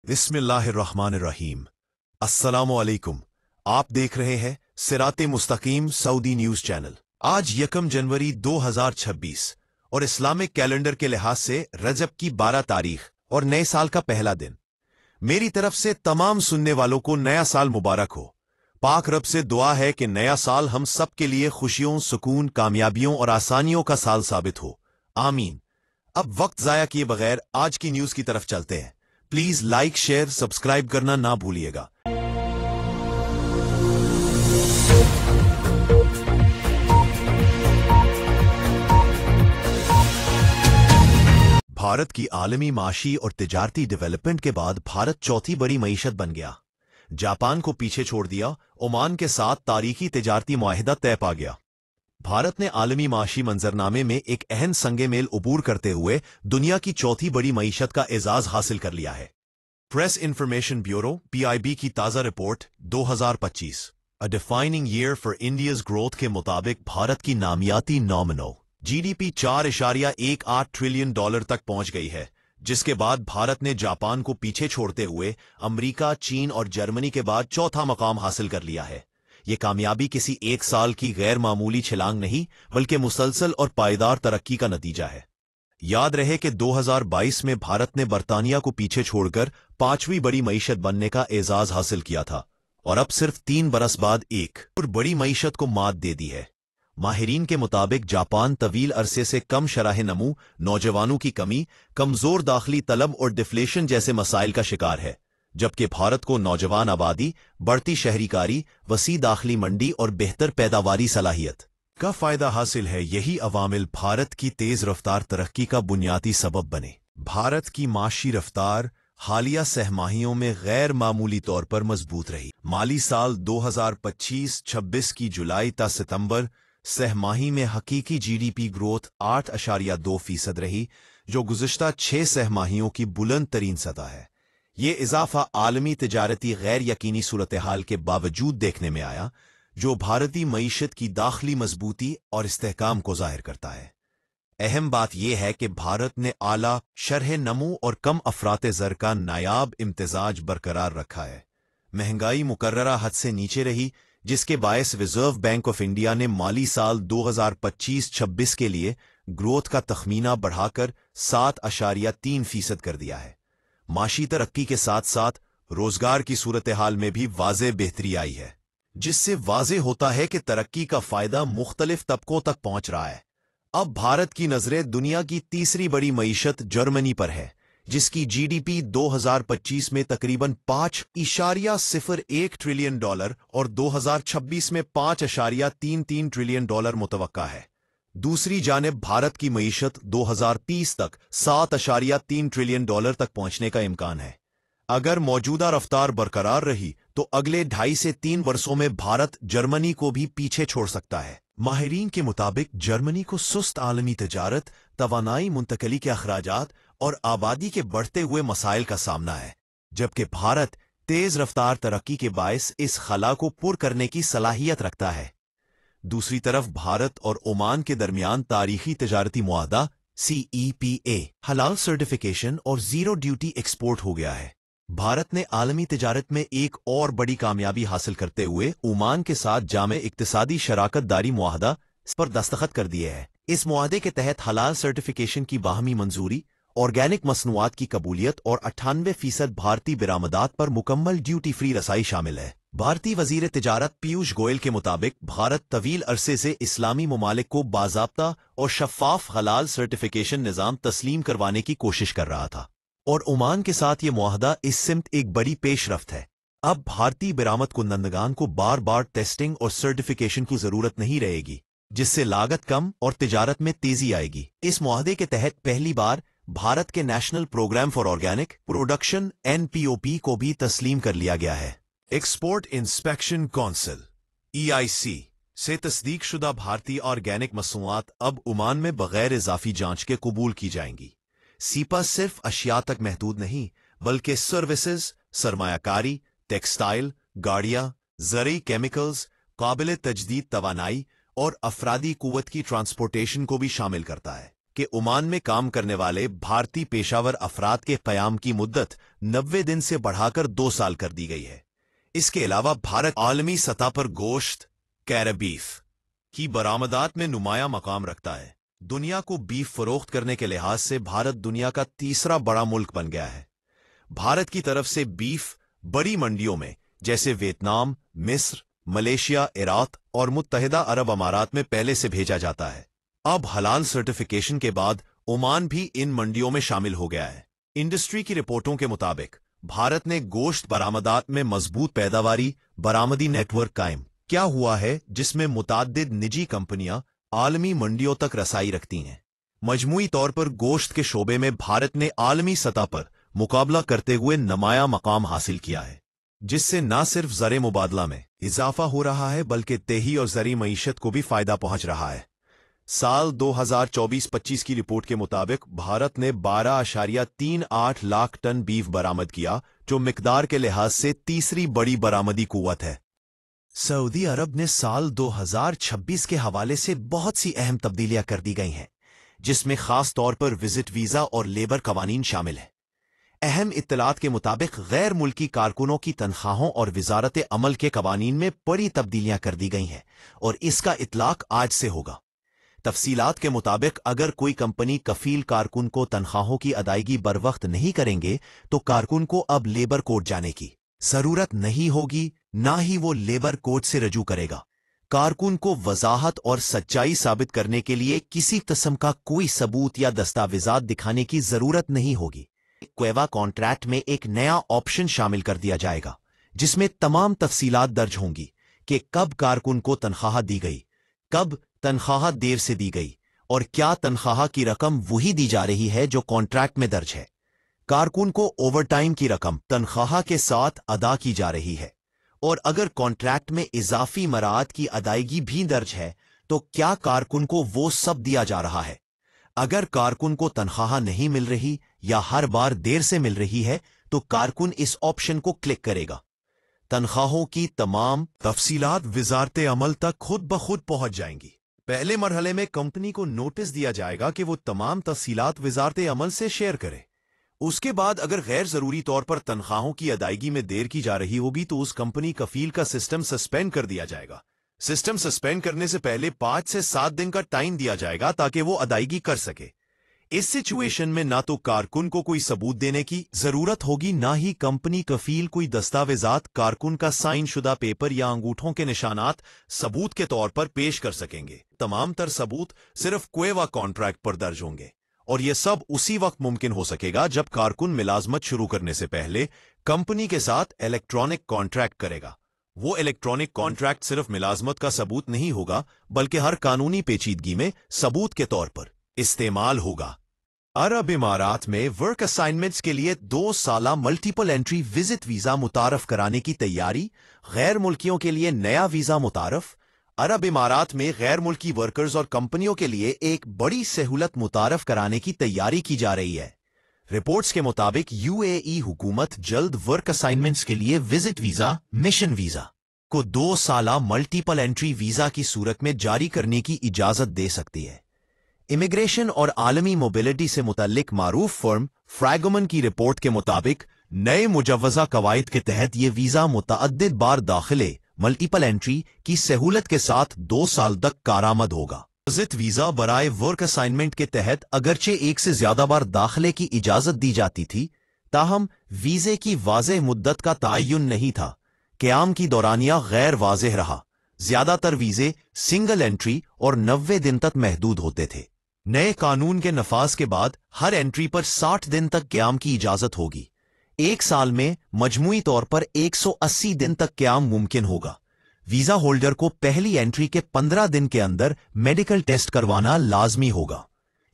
बिस्मिल्लाहिर्रहमानिर्रहीम। अस्सलामु अलैकुम। आप देख रहे हैं सिराते मुस्तकीम सऊदी न्यूज चैनल। आज 1 जनवरी 2026 और इस्लामिक कैलेंडर के लिहाज से रजब की 12 तारीख और नए साल का पहला दिन। मेरी तरफ से तमाम सुनने वालों को नया साल मुबारक हो। पाक रब से दुआ है कि नया साल हम सब के लिए खुशियों, सुकून, कामयाबियों और आसानियों का साल साबित हो। आमीन। अब वक्त जाया किए बगैर आज की न्यूज की तरफ चलते हैं। प्लीज लाइक, शेयर, सब्सक्राइब करना ना भूलिएगा। भारत की आलमी माशी और तिजारती डेवलपमेंट के बाद भारत चौथी बड़ी मईशत बन गया। जापान को पीछे छोड़ दिया, ओमान के साथ तारीखी तिजारती मुआहिदा तय पा गया। भारत ने आलमी माशी मंजरनामे में एक अहम संगे मेल उबूर करते हुए दुनिया की चौथी बड़ी मईशत का एजाज हासिल कर लिया है। प्रेस इंफॉर्मेशन ब्यूरो (PIB) की ताज़ा report 2025 a defining year for India's growth के मुताबिक भारत की नामियाती नॉमिनल GDP $4.18 ट्रिलियन तक पहुंच गई है, जिसके बाद भारत ने जापान को पीछे छोड़ते हुए अमेरिका, चीन और जर्मनी के बाद चौथा मकाम हासिल कर लिया है। ये कामयाबी किसी एक साल की गैर मामूली छलांग नहीं, बल्कि मुसलसल और पायदार तरक्की का नतीजा है। याद रहे कि 2022 में भारत ने बर्तानिया को पीछे छोड़कर पांचवी बड़ी मईशत बनने का एजाज हासिल किया था और अब सिर्फ 3 बरस बाद एक और बड़ी मईशत को मात दे दी है। माहिरीन के मुताबिक जापान तवील अरसे से कम शरह नमू, नौजवानों की कमी, कमजोर दाखिली तलब और डिफ्लेशन जैसे मसाइल का शिकार है, जबकि भारत को नौजवान आबादी, बढ़ती शहरीकारी, वसी दाखिली मंडी और बेहतर पैदावारी सलाहियत का फायदा हासिल है। यही अवामिल भारत की तेज रफ्तार तरक्की का बुनियादी सबब बने। भारत की माशी रफ्तार हालिया सहमाहियों में गैर मामूली तौर पर मजबूत रही। माली साल 2025-26 की जुलाई ta सितंबर सहमाही में हकीकी GDP ग्रोथ 8.2% रही, जो गुज़िश्ता 6 सहमाहियों की बुलंद तरीन सतह है। ये इजाफा आलमी तिजारती गैर यकीनी सूरत हाल के बावजूद देखने में आया, जो भारतीय मईशत की दाखिली मजबूती और इस्तेहकाम को जाहिर करता है। अहम बात यह है कि भारत ने आला शरह नमू और कम अफराते ज़र का नायाब इम्तिजाज बरकरार रखा है। महंगाई मुकर्ररा हद से नीचे रही, जिसके बायस रिजर्व बैंक ऑफ इंडिया ने माली साल 2025-26 के लिए ग्रोथ का तखमीना बढ़ाकर 7.3% कर दिया है। माशी तरक्की के साथ साथ रोजगार की सूरत हाल में भी वाज़ेह बेहतरी आई है, जिससे वाज़ेह होता है कि तरक्की का फायदा मुख्तलिफ तबकों तक पहुंच रहा है। अब भारत की नजरें दुनिया की तीसरी बड़ी मईशत जर्मनी पर है, जिसकी GDP 2025 में तकरीबन $5.01 ट्रिलियन और 2026 में $5.33 ट्रिलियन मुतवक्का है। दूसरी जानिब भारत की मईशत 2030 तक $7.3 ट्रिलियन तक पहुंचने का इम्कान है। अगर मौजूदा रफ्तार बरकरार रही तो अगले 2.5 से 3 वर्षों में भारत जर्मनी को भी पीछे छोड़ सकता है। माहिरीन के मुताबिक जर्मनी को सुस्त आलमी तजारत, तवानाई मुंतकली के अखराजात और आबादी के बढ़ते हुए मसाइल का सामना है, जबकि भारत तेज रफ्तार तरक्की के बायस इस खला को पुर करने की सलाहियत रखता है। दूसरी तरफ भारत और ओमान के दरमियान तारीखी तजारती मुआहदा CEPA हलाल सर्टिफिकेशन और जीरो ड्यूटी एक्सपोर्ट हो गया है। भारत ने आलमी तिजारत में एक और बड़ी कामयाबी हासिल करते हुए ओमान के साथ जामे इक्तिसादी शराकत दारी मुआहदा पर दस्तखत कर दिए हैं। इस मुआहदे के तहत हलाल सर्टिफिकेशन की बाहमी मंजूरी, ऑर्गेनिक मसनूआत की कबूलियत और 98% भारतीय बरामदात पर मुकम्मल ड्यूटी फ्री रसाई शामिल है। भारतीय वजीर तिजारत पीयूष गोयल के मुताबिक भारत तवील अरसे से इस्लामी ममालिक को बाज़ाब्ता और शफ़ाफ हलाल सर्टिफिकेशन निज़ाम तस्लीम करवाने की कोशिश कर रहा था, और ओमान के साथ ये मुआहदा इस सिमत एक बड़ी पेशरफ्त है। अब भारतीय बरामद कुंदंदगान को बार बार टेस्टिंग और सर्टिफिकेशन की जरूरत नहीं रहेगी, जिससे लागत कम और तिजारत में तेजी आएगी। इस मुआहदे के तहत पहली बार भारत के national programme for organic production NPOP को भी तस्लीम कर लिया गया है। एक्सपोर्ट इंस्पेक्शन काउंसिल EIC से तस्दीक शुदा भारतीय ऑर्गेनिक मसनूआत अब ओमान में बगैर इजाफी जांच के कबूल की जाएंगी। सीपा सिर्फ अशिया तक महदूद नहीं, बल्कि सर्विसेज, सरमायाकारी, टेक्सटाइल, गाड़ियां, ज़रई केमिकल्स, काबिल तजदीद तवानाई और अफरादी कुव्वत की ट्रांसपोर्टेशन को भी शामिल करता है। कि ओमान में काम करने वाले भारतीय पेशावर अफराद के क़याम की मुद्दत 90 दिन से बढ़ाकर 2 साल कर दी गई है। इसके अलावा भारत आलमी सतह पर गोश्त कैरे बीफ की बरामदात में नुमायां मकाम रखता है। दुनिया को बीफ फरोख्त करने के लिहाज से भारत दुनिया का तीसरा बड़ा मुल्क बन गया है। भारत की तरफ से बीफ बड़ी मंडियों में जैसे वियतनाम, मिस्र, मलेशिया, इराक और मुत्तहिदा अरब अमारात में पहले से भेजा जाता है। अब हलाल सर्टिफिकेशन के बाद ओमान भी इन मंडियों में शामिल हो गया है। इंडस्ट्री की रिपोर्टों के मुताबिक भारत ने गोश्त बरामदात में मजबूत पैदावारी बरामदी नेटवर्क कायम क्या हुआ है, जिसमें मुताद्दिद निजी कंपनियां आलमी मंडियों तक रसाई रखती हैं। मजमूई तौर पर गोश्त के शोबे में भारत ने आलमी सतह पर मुकाबला करते हुए नुमायां मकाम हासिल किया है, जिससे न सिर्फ ज़र मुबादला में इजाफा हो रहा है बल्कि तेही और ज़री मईशत को भी फायदा पहुंच रहा है। साल 2024-25 की रिपोर्ट के मुताबिक भारत ने 12.38 लाख टन बीफ बरामद किया, जो मिकदार के लिहाज से तीसरी बड़ी बरामदी कुव्वत है। सऊदी अरब ने साल 2026 के हवाले से बहुत सी अहम तब्दीलियां कर दी गई हैं, जिसमें खास तौर पर विजिट वीज़ा और लेबर कवानीन शामिल है। अहम इत्तलात के मुताबिक गैर मुल्की कारकुनों की तनख्वाहों और वजारत अमल के कवानीन में बड़ी तब्दीलियां कर दी गई हैं और इसका इतलाक आज से होगा। तफसीलात के मुताबिक अगर कोई कंपनी कफील कारकुन को तनख्वाहों की अदायगी बरवक्त नहीं करेंगे तो कारकुन को अब लेबर कोर्ट जाने की जरूरत नहीं होगी, ना ही वो लेबर कोर्ट से रजू करेगा। कारकुन को वजाहत और सच्चाई साबित करने के लिए किसी किस्म का कोई सबूत या दस्तावेजात दिखाने की जरूरत नहीं होगी। क्वेवा कॉन्ट्रैक्ट में एक नया ऑप्शन शामिल कर दिया जाएगा, जिसमें तमाम तफसीलात दर्ज होंगी कि कब कारकुन को तनख्वाह दी गई, कब तनख्वाह देर से दी गई और क्या तनख्वाह की रकम वही दी जा रही है जो कॉन्ट्रैक्ट में दर्ज है। कारकुन को ओवरटाइम की रकम तनख्वाह के साथ अदा की जा रही है और अगर कॉन्ट्रैक्ट में इजाफी मराहत की अदायगी भी दर्ज है तो क्या कारकुन को वो सब दिया जा रहा है। अगर कारकुन को तनख्वाह नहीं मिल रही या हर बार देर से मिल रही है तो कारकुन इस ऑप्शन को क्लिक करेगा। तनख्वाहों की तमाम तफसीलात वजारत अमल तक खुद ब खुद पहुंच जाएंगी। पहले मरहले में कंपनी को नोटिस दिया जाएगा कि वो तमाम तफसीलात वजारत अमल से शेयर करे। उसके बाद अगर गैर जरूरी तौर पर तनख्वाहों की अदायगी में देर की जा रही होगी तो उस कंपनी कफील का सिस्टम सस्पेंड कर दिया जाएगा। सिस्टम सस्पेंड करने से पहले 5 से 7 दिन का टाइम दिया जाएगा ताकि वो अदायगी कर सके। इस सिचुएशन में ना तो कारकुन को कोई सबूत देने की जरूरत होगी, ना ही कंपनी कफील कोई दस्तावेजात, कारकुन का साइन शुदा पेपर या अंगूठों के निशानात सबूत के तौर पर पेश कर सकेंगे। तमाम तर सबूत सिर्फ क्वेवा कॉन्ट्रैक्ट पर दर्ज होंगे और यह सब उसी वक्त मुमकिन हो सकेगा जब कारकुन मुलाजमत शुरू करने से पहले कंपनी के साथ इलेक्ट्रॉनिक कॉन्ट्रैक्ट करेगा। वो इलेक्ट्रॉनिक कॉन्ट्रैक्ट सिर्फ मुलाजमत का सबूत नहीं होगा बल्कि हर कानूनी पेचीदगी में सबूत के तौर पर इस्तेमाल होगा। अरब इमारात में वर्क असाइनमेंट्स के लिए 2 साला मल्टीपल एंट्री विजिट वीजा मुतारफ कराने की तैयारी। गैर मुल्कियों के लिए नया वीजा मुतारफ। अरब इमारात में गैर मुल्की वर्कर्स और कंपनियों के लिए एक बड़ी सहूलत मुतारफ कराने की तैयारी की जा रही है। रिपोर्ट्स के मुताबिक यूएई हुकूमत जल्द वर्क असाइनमेंट्स के लिए विजिट वीजा, मिशन वीजा को 2 साला मल्टीपल एंट्री वीजा की सूरत में जारी करने की इजाजत दे सकती है। इमिग्रेशन और आलमी मोबिलिटी से मुतल्लिक मारूफ फर्म फ्रैगोमन की रिपोर्ट के मुताबिक नए मुजव्वजा कवायद के तहत ये वीजा मुतअद्दिद बार दाखिले मल्टीपल एंट्री की सहूलत के साथ 2 साल तक कारामद होगा। विजिट वीजा बराए वर्क असाइनमेंट के तहत अगरचे 1 से ज्यादा बार दाखिले की इजाजत दी जाती थी, ताहम वीजे की वाज़ेह मुद्दत का तयन नहीं था। क़याम की दौरानिया गैर वाज़ेह रहा। ज्यादातर वीजे सिंगल एंट्री और 90 दिन तक महदूद होते थे। नए कानून के नफाज के बाद हर एंट्री पर 60 दिन तक क़याम की इजाजत होगी। 1 साल में मजमूई तौर पर 180 दिन तक क़याम मुमकिन होगा। वीजा होल्डर को पहली एंट्री के 15 दिन के अंदर मेडिकल टेस्ट करवाना लाजमी होगा।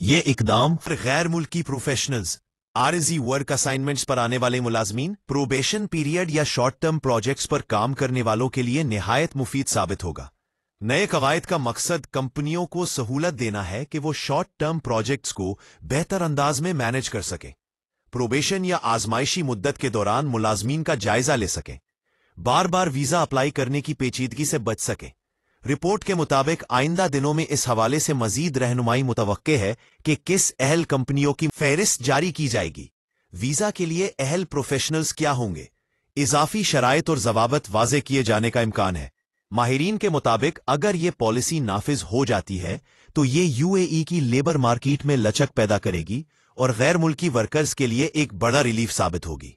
ये इकदाम गैर मुल्की प्रोफेशनल्स, आरजी वर्क असाइनमेंट्स पर आने वाले मुलाजमीन, प्रोबेशन पीरियड या शॉर्ट टर्म प्रोजेक्ट्स पर काम करने वालों के लिए निहायत मुफीद साबित होगा। नए कवायद का मकसद कंपनियों को सहूलत देना है कि वो शॉर्ट टर्म प्रोजेक्ट्स को बेहतर अंदाज में मैनेज कर सकें, प्रोबेशन या आजमाइशी मुद्दत के दौरान मुलाजमीन का जायजा ले सकें, बार बार वीजा अप्लाई करने की पेचीदगी से बच सकें, رپورٹ کے مطابق آئندہ دنوں میں اس حوالے سے مزید رہنمائی متوقع ہے کہ کس اہل کمپنیوں کی فہرست جاری کی جائے گی، ویزا کے لیے اہل پروفیشنلز کیا ہوں گے، اضافی شرائط اور ضوابط واضح کیے جانے کا امکان ہے۔ ماہرین کے مطابق اگر یہ پالیسی نافذ ہو جاتی ہے تو یہ UAE کی لیبر مارکیٹ میں لچک پیدا کرے گی اور غیر ملکی ورکرز کے لیے ایک بڑا ریلیف ثابت ہوگی۔